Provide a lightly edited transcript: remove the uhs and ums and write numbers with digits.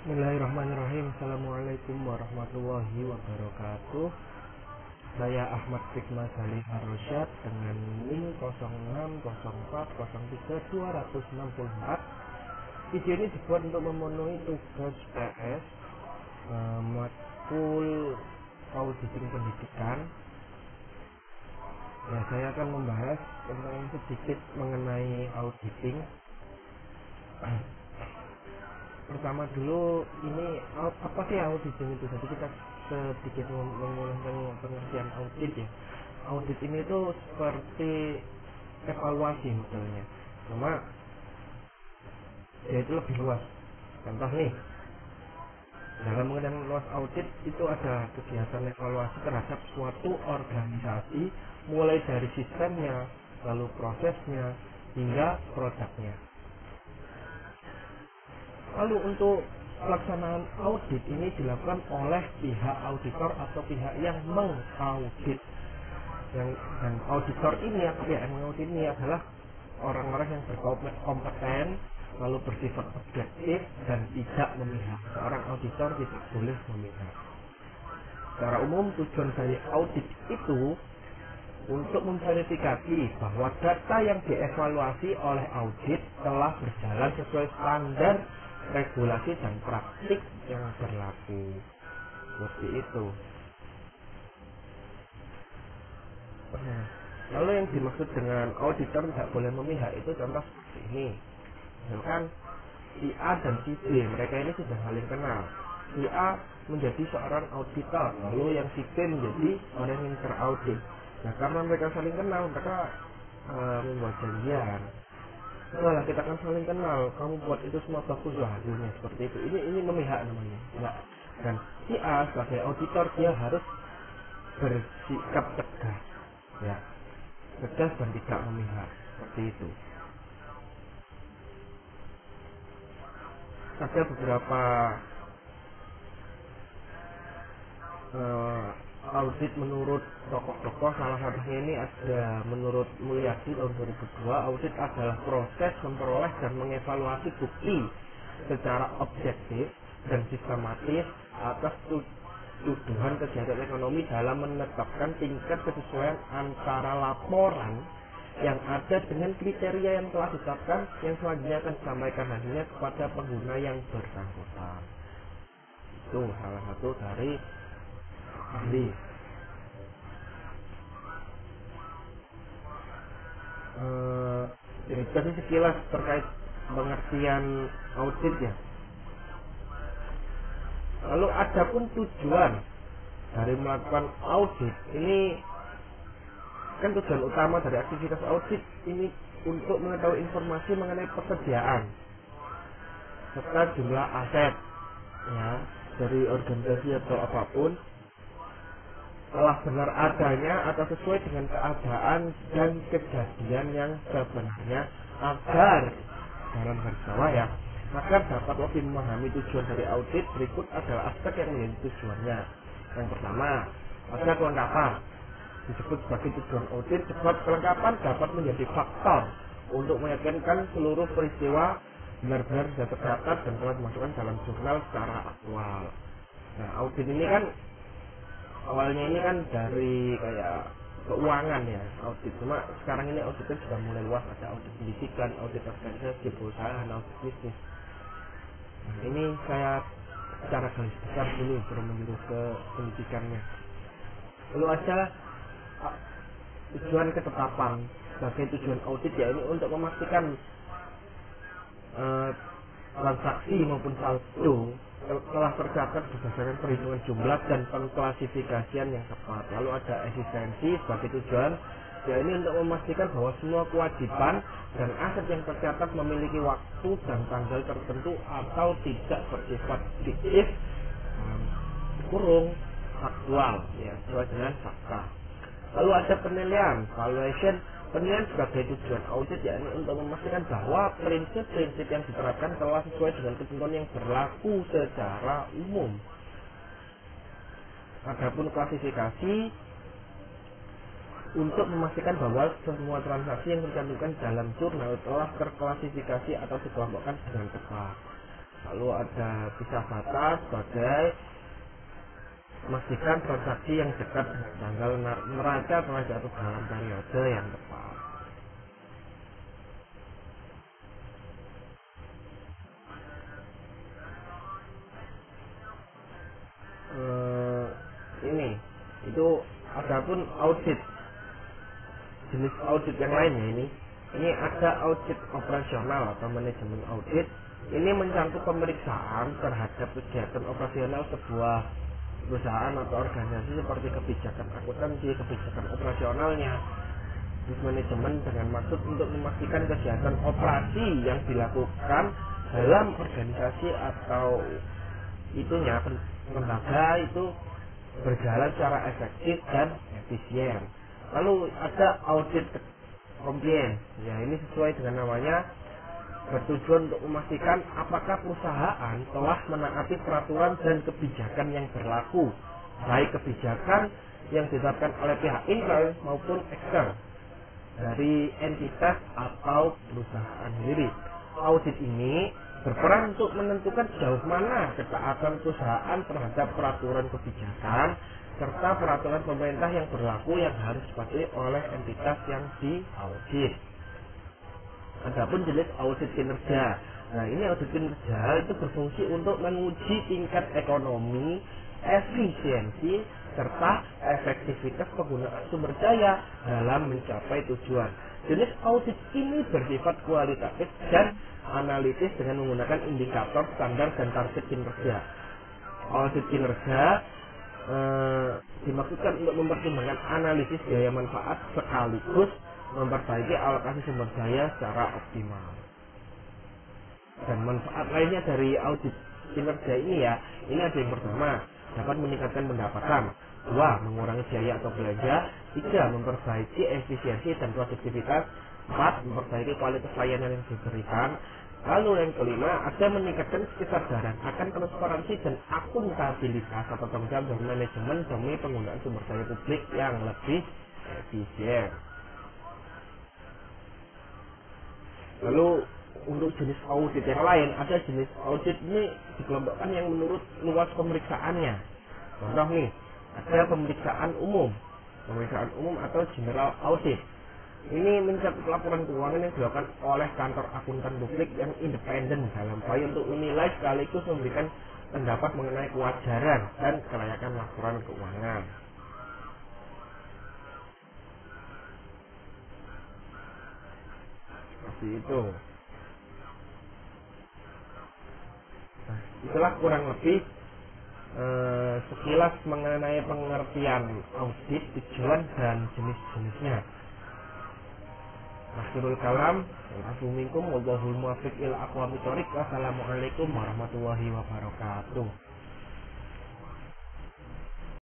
Bismillahirrahmanirrahim. Assalamualaikum warahmatullahi wabarakatuh. Saya Ahmad Fikma Salih Arsyad dengan NIM 060403 264. Video ini dibuat untuk memenuhi tugas PS matkul auditing pendidikan. Ya, saya akan membahas tentang sedikit mengenai auditing. Pertama dulu, ini apa sih auditing itu? Jadi kita sedikit mengulang tentang pengertian audit ya. Audit ini tuh seperti evaluasi modelnya, cuma ya itu lebih luas. Contoh nih, dalam mengenai luas audit itu ada kegiatan evaluasi terhadap suatu organisasi, mulai dari sistemnya, lalu prosesnya, hingga produknya. Lalu untuk pelaksanaan audit ini dilakukan oleh pihak auditor atau pihak yang mengaudit. Dan auditor ini atau pihak yang mengaudit ini adalah orang-orang yang berkompeten, lalu bersifat objektif dan tidak memihak. Seorang auditor tidak boleh memihak. Secara umum tujuan dari audit itu untuk memverifikasi bahwa data yang dievaluasi oleh audit telah berjalan sesuai standar, regulasi dan praktik yang berlaku. Seperti itu. Nah, lalu yang dimaksud dengan auditor tidak boleh memihak itu contoh seperti ini. Misalkan si A dan si B, mereka ini sudah saling kenal. Si A menjadi seorang auditor, lalu yang si B menjadi orang yang teraudit. Nah, karena mereka saling kenal, mereka membuat janjian. Setelah kita kan saling kenal, kamu buat itu semua bagus lah hasilnya, seperti itu. Ini memihak namanya. Enggak. Dan si A sebagai auditor dia harus bersikap tegas, ya, tegas dan tidak memihak, seperti itu. Ada beberapa audit menurut tokoh-tokoh, salah satunya ini ada menurut Mulyadi tahun 2002. Audit adalah proses memperoleh dan mengevaluasi bukti secara objektif dan sistematis atas tuduhan kegiatan ekonomi dalam menetapkan tingkat kesesuaian antara laporan yang ada dengan kriteria yang telah ditetapkan, yang selanjutnya akan disampaikan hasilnya kepada pengguna yang bersangkutan. Itu salah satu dari ahli. Ini tadi sekilas terkait pengertian audit ya. Lalu adapun tujuan dari melakukan audit ini, kan tujuan utama dari aktivitas audit ini untuk mengetahui informasi mengenai persediaan serta jumlah aset ya dari organisasi atau apapun telah benar adanya atau sesuai dengan keadaan dan kejadian yang sebenarnya, agar dalam garis bawah ya, agar dapat lebih memahami tujuan dari audit. Berikut adalah aspek yang menjadi tujuannya. Yang pertama, ada kelengkapan. Disebut sebagai tujuan audit sebab kelengkapan dapat menjadi faktor untuk meyakinkan seluruh peristiwa benar-benar sudah tercatat dan telah dimasukkan dalam jurnal secara aktual. Nah, audit ini kan awalnya ini kan dari kayak keuangan ya, audit. Cuma sekarang ini auditnya sudah mulai luas, ada audit pendidikan, audit organisasi, perusahaan, audit bisnis. Nah, ini saya secara garis besar dulu sebelum menjurus ke pendidikannya. Lalu ada tujuan ketetapan. Sebagai tujuan audit ya ini untuk memastikan transaksi maupun saldo telah tercatat berdasarkan perhitungan jumlah dan pengklasifikasian yang tepat. Lalu ada eksistensi sebagai tujuan, ya ini untuk memastikan bahwa semua kewajiban dan aset yang tercatat memiliki waktu dan tanggal tertentu atau tidak bersifat fiktif, kurung faktual, ya sesuai dengan fakta. Lalu ada penilaian, valuation. Penilaian sebagai tujuan audit yakni untuk memastikan bahwa prinsip-prinsip yang diterapkan telah sesuai dengan ketentuan yang berlaku secara umum. Adapun klasifikasi untuk memastikan bahwa semua transaksi yang tercantumkan dalam jurnal telah terklasifikasi atau dikelompokkan dengan tepat. Lalu ada pisah batas sebagai memastikan transaksi yang dekat dengan tanggal neraca telah jatuh dalam periode yang tepat. Ini itu adapun audit, jenis audit yang lainnya ini ada audit operasional atau manajemen audit. Ini mencakup pemeriksaan terhadap kegiatan operasional sebuah perusahaan atau organisasi seperti kebijakan akuntansi, kebijakan operasionalnya. Terus manajemen dengan maksud untuk memastikan kegiatan operasi yang dilakukan dalam organisasi atau itunya lembaga itu berjalan secara efektif dan efisien. Lalu ada audit compliance. Ya, ini sesuai dengan namanya, bertujuan untuk memastikan apakah perusahaan telah menaati peraturan dan kebijakan yang berlaku, baik kebijakan yang ditetapkan oleh pihak internal maupun eksternal dari entitas atau perusahaan sendiri. Audit ini berperan untuk menentukan sejauh mana ketaatan perusahaan terhadap peraturan kebijakan serta peraturan pemerintah yang berlaku yang harus dipatuhi oleh entitas yang diaudit. Adapun jenis audit kinerja. Nah, ini audit kinerja itu berfungsi untuk menguji tingkat ekonomi, efisiensi, serta efektivitas penggunaan sumber daya dalam mencapai tujuan. Jenis audit ini bersifat kualitatif dan analitis dengan menggunakan indikator standar dan target kinerja. Audit kinerja dimaksudkan untuk mempertimbangkan analisis biaya manfaat sekaligus memperbaiki alokasi sumber daya secara optimal. Dan manfaat lainnya dari audit kinerja ini ya, ini ada yang pertama, dapat meningkatkan pendapatan. 2. Mengurangi biaya atau belanja. 3. Memperbaiki efisiensi dan produktivitas. 4. Memperbaiki kualitas layanan yang diberikan. Lalu yang kelima, ada meningkatkan kesadaran akan transparansi dan akuntabilitas atau tanggung jawab dari manajemen demi penggunaan sumber daya publik yang lebih efisien. Lalu untuk jenis audit yang lain, ada jenis audit ini dikelompokkan yang menurut luas pemeriksaannya. Contoh nih, ada pemeriksaan umum atau general audit. Ini mencakup laporan keuangan yang dilakukan oleh kantor akuntan publik yang independen dalam upaya untuk menilai sekaligus memberikan pendapat mengenai kewajaran dan kelayakan laporan keuangan. Seperti itu. Nah, itulah kurang lebih sekilas mengenai pengertian audit, tujuan dan jenis-jenisnya. Akhirul kalam, wallahu minkum, wallahul muwaffiq ila aqwamit thoriq. Wassalamualaikum warahmatullahi wabarakatuh.